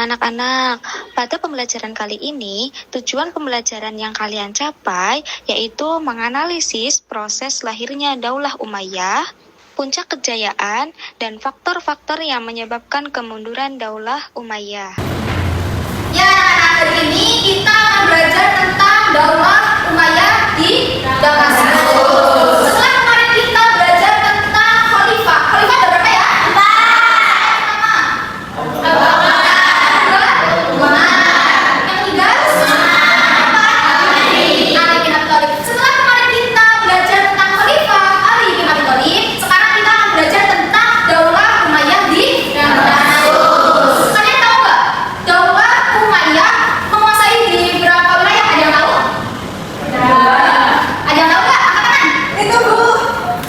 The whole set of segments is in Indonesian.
anak-anak, pada pembelajaran kali ini, tujuan pembelajaran yang kalian capai yaitu menganalisis proses lahirnya Daulah Umayyah, puncak kejayaan, dan faktor-faktor yang menyebabkan kemunduran Daulah Umayyah. Ya, anak-anak, hari ini kita akan belajar tentang Daulah Umayyah di Damaskus. Setelah kemarin kita belajar tentang Khalifah. Khalifah ada berapa ya? 4. Setelah kemarin kita belajar tentang Khalifah Ali bin Abi Thalib, sekarang kita akan belajar tentang Daulah Umayyah di Damaskus. Kalian tahu nggak? Daulah Umayyah menguasai di berapa wilayah? Ada yang tahu? Ada yang tahu nggak? Angkat tangan. Itu Bu.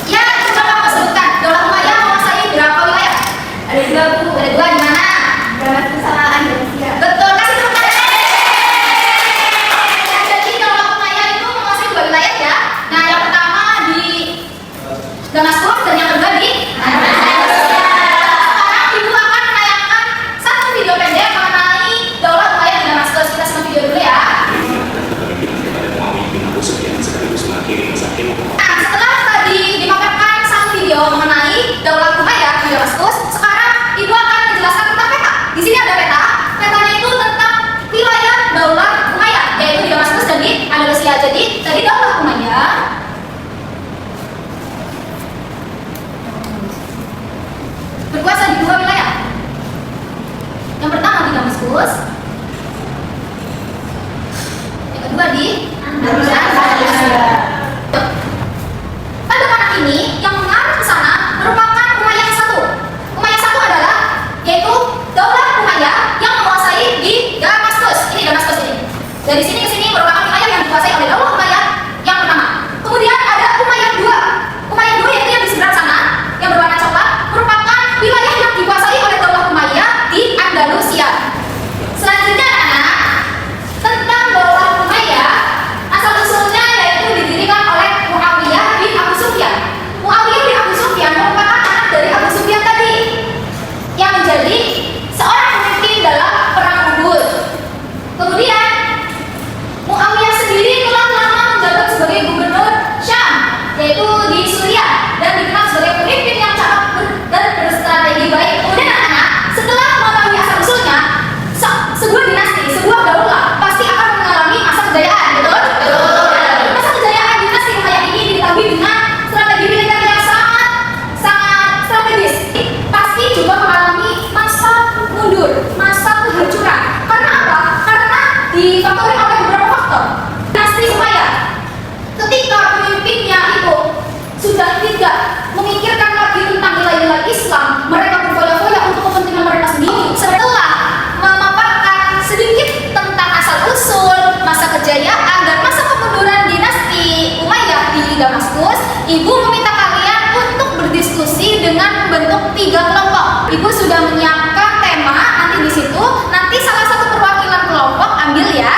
Ya, coba kamu sebutkan. Daulah Umayyah menguasai berapa wilayah? Ada 2 Bu. Ada 2 di mana? Damaskus sama Andalusia. Betul. Kasih tepuk tangan. Ya, jadi Daulah Umayyah itu menguasai 2 wilayah ya. Nah, yang pertama di Damaskus dan yang kedua di Andalusia. Sekarang Ibu akan menayangkan satu video pendek mengenai Daulah Umayyah di Damaskus. Kita simak video dulu ya. Nah, setelah tadi dimaparkan satu video mengenai Daulah Umayyah di Damaskus, sekarang Ibu akan menjelaskan tentang peta. Di sini ada peta. Petanya itu tentang wilayah Daulah Umayyah, yaitu di Damaskus dan di Andalusia. Jadi, tadi Daulah Umayyah berkuasa di 2 wilayah. Yang pertama di Damaskus, yang kedua di Andalusia. Pada anak ini yang mengarah ke sana merupakan Umayyah satu. Umayyah satu adalah yaitu Daulah Umayyah yang menguasai di Damaskus. Ini Damaskus ini. Dari sini ke sini merupakan wilayah yang dikuasai oleh Daulah Umayyah yang pertama. Kemudian ada Umayyah 2. Umayyah 2 yaitu yang di seberang sana yang berwarna coklat merupakan wilayah yang dikuasai oleh Daulah Umayyah di Andalusia. Selanjutnya anak-anak, tentang Daulah Umayyah, asal usulnya yaitu didirikan oleh Muawiyah bin Abu Sufyan. Muawiyah bin Abu Sufyan merupakan anak dari Abu Sufyan tadi yang menjadi seorang pemimpin dalam perang Uhud. Kemudian Muawiyah sendiri telah lama menjabat sebagai gubernur Syam, yaitu di Suriah, dan dikenal sebagai pemimpin yang cakap dan berstrategi baik. Kemudian anak-anak, setelah mengetahui asal usulnya, sebuah dinasti, sebuah daulah pasti akan mengalami masa kejayaan, betul? Masa kejayaan dinasti Umayyah ini diketahui dengan strategi militer yang sangat strategis. Pasti juga mengalami masa mundur, masa kehancuran. Karena apa? Karena difaktori oleh beberapa faktor. Dinasti Umayyah, ketika pemimpinnya itu sudah tidak memikirkan lagi tentang nilai-nilai Islam, mereka berfoya-foya untuk kepentingan mereka sendiri. Setelah memaparkan sedikit tentang asal-usul, masa kejayaan, dan masa kemunduran dinasti Umayyah di Damaskus, Ibu meminta kalian untuk berdiskusi dengan membentuk 3 kelompok. Ibu sudah menyiapkan tema nanti di situ. Nanti salah satu perwakilan kelompok ambil ya.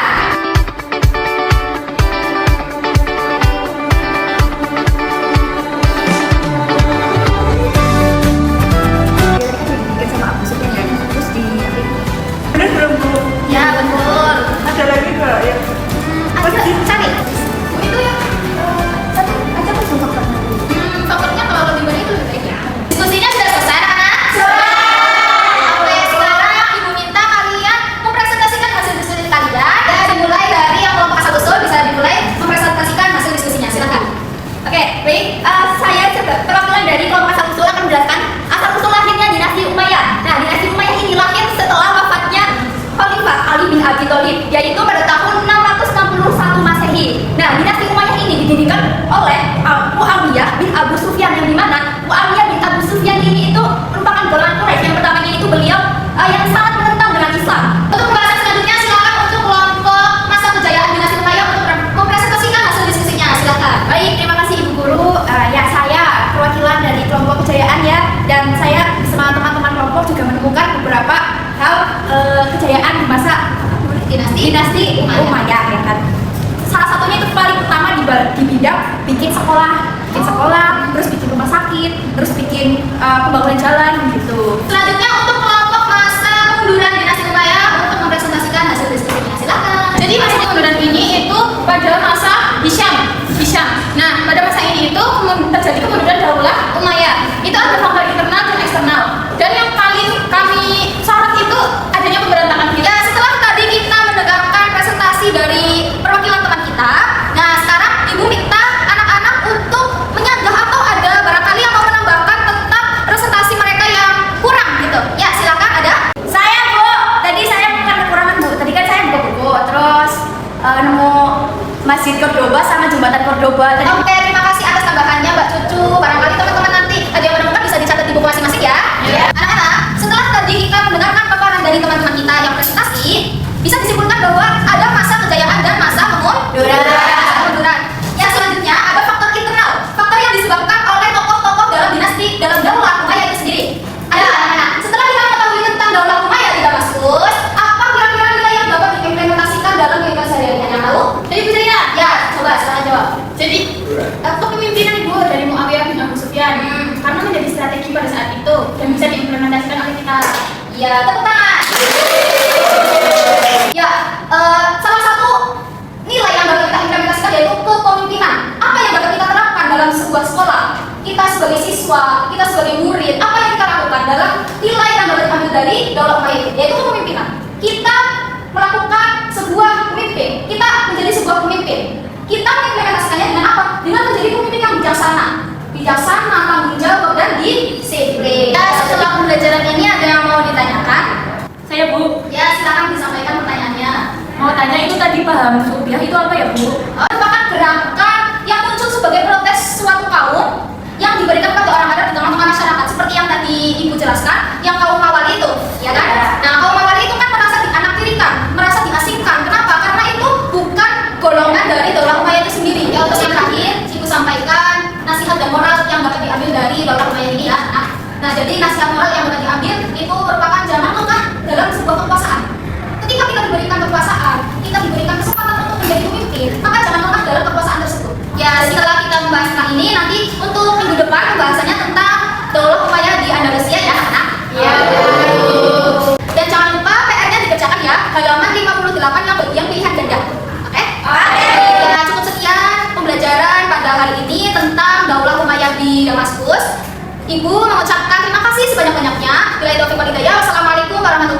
Bener belum Bu? Ya, betul. Ada lagi nggak yang Ada, cari. Itu ya. Satu aja kan faktornya. Faktornya kalau lebih banyak itu lebih baik ya. Diskusinya sudah selesai, anak-anak? Sudah. Oke, sekarang Ibu minta kalian mempresentasikan hasil diskusi kalian. Dan dimulai dari yang kelompok asal usul, bisa dimulai mempresentasikan hasil diskusinya. Silakan. Oke, baik. Saya perwakilan dari kelompok asal usul akan menjelaskan asal usul lahirnya dinasti Umayyah. Nah, dinasti Umayyah ini lahir setelah wafatnya Khalifah Ali bin Abi Thalib, yaitu pada tahun 661 Masehi. Nah, dinasti Umayyah ini didirikan oleh Muawiyah bin Abu Sufyan, yang dimana Muawiyah bin Abu Sufyan ini itu merupakan golongan Quraisy. Yang pertamanya itu beliau yang sangat menentang dengan Islam. Untuk pembahasan selanjutnya, silakan untuk kelompok masa kejayaan dinasti Umayyah untuk mempresentasikan hasil diskusinya. Silakan. Baik, terima kasih Ibu Guru. Ya, saya perwakilan dari kelompok kejayaan ya, dan saya bersama teman-teman kelompok juga menemukan beberapa hal kejayaan di masa dinasti Umayyah ya kan. Salah satunya itu paling pertama di bidang bikin sekolah, terus bikin rumah sakit, terus bikin pembangunan jalan gitu. Selanjutnya untuk kelompok masa kemunduran dinasti Umayyah ada faktor internal dan eksternal. Dan yang paling kami sorot itu adanya pemberontakan kita. Ya, setelah tadi kita mendengarkan presentasi dari perwakilan teman kita, nah sekarang Ibu minta anak-anak untuk menyanggah atau ada barangkali yang mau menambahkan tentang presentasi mereka yang kurang gitu. Ya, silakan ada. Saya Bu, tadi saya bukan kekurangan Bu. Tadi kan saya buka buku, terus nemu Masjid Cordoba sama Jembatan Cordoba. Tadi Oke, terima kasih atas tambahannya Mbak Cucu. Barangkali teman-teman nanti ada yang menemukan bisa dicatat di buku masing-masing ya. Anak-anak, setelah tadi kita mendengarkan paparan dari teman-teman kita yang presentasi, bisa disimpulkan bahwa ada masa kejayaan dan masa kemunduran. Yang selanjutnya ada faktor internal, faktor yang disebabkan oleh tokoh-tokoh dalam dinasti dalam Daulah Umayyah itu sendiri. Ada anak-anak. Setelah kita mengetahui tentang Daulah Umayyah di Damaskus, apa kira-kira nilai yang dapat diimplementasikan dalam kehidupan sehari-hari? Yang tahu? Jadi Bu Zainah, ya coba silakan jawab. Jadi, kepemimpinan Ibu dari Muawiyah bin Abu Sufyan karena menjadi strategi pada saat itu dan bisa diimplementasikan oleh kita. Ya, tepuk tangan. Ya, salah satu nilai yang dapat kita implementasikan yaitu kepemimpinan. Apa yang dapat kita terapkan dalam sebuah sekolah? Kita sebagai siswa, kita sebagai murid, apa yang kita lakukan dalam nilai yang dapat diambil dari Daulah Umayyah itu? Yaitu kepemimpinan. Kita melakukan sebuah pemimpin, kita menjadi sebuah pemimpin. Kita mengimplementasikannya dengan apa? Dengan menjadi pemimpin yang bijaksana, tanggung jawab dan disiplin. ya, setelah pembelajaran ini ada yang mau ditanyakan? Saya Bu, Ya, silakan disampaikan pertanyaannya. mau tanya itu tadi paham subyah itu apa ya Bu? Merupakan gerakan yang muncul sebagai protes suatu kaum yang diberikan kepada orang Arab di tengah-tengah masyarakat, seperti yang tadi Ibu jelaskan, yang kaum Mawali itu, ya kan? Nah, kaum Mawali itu kan merasa dianaktirikan, merasa diasingkan. Kenapa? Karena itu bukan golongan dari Daulah Umayyah itu sendiri. Ya, untuk yang terakhir, Ibu sampaikan nasihat dan moral yang dapat diambil dari Daulah Umayyah ini ya. Nah, jadi nasihat moral yang dapat diambil itu merupakan jalan tengah dalam sebuah kekuasaan. Ketika kita diberikan kekuasaan, kita diberikan kesempatan untuk menjadi pemimpin, maka jangan lengah dalam kekuasaan tersebut. Ya, setelah kita membahas tentang ini, nanti untuk minggu depan pembahasannya tentang Daulah Umayyah di Andalusia ya, anak. Iya. Dan jangan lupa PR-nya dikerjakan ya, halaman 58 yang bagian pilihan ganda. Oke? Ya, cukup sekian pembelajaran pada hari ini tentang Daulah Umayyah di Damaskus. Ibu mengucapkan terima kasih sebanyak-banyaknya. Bila itu wal hidayah. Wassalamualaikum warahmatullahi wabarakatuh.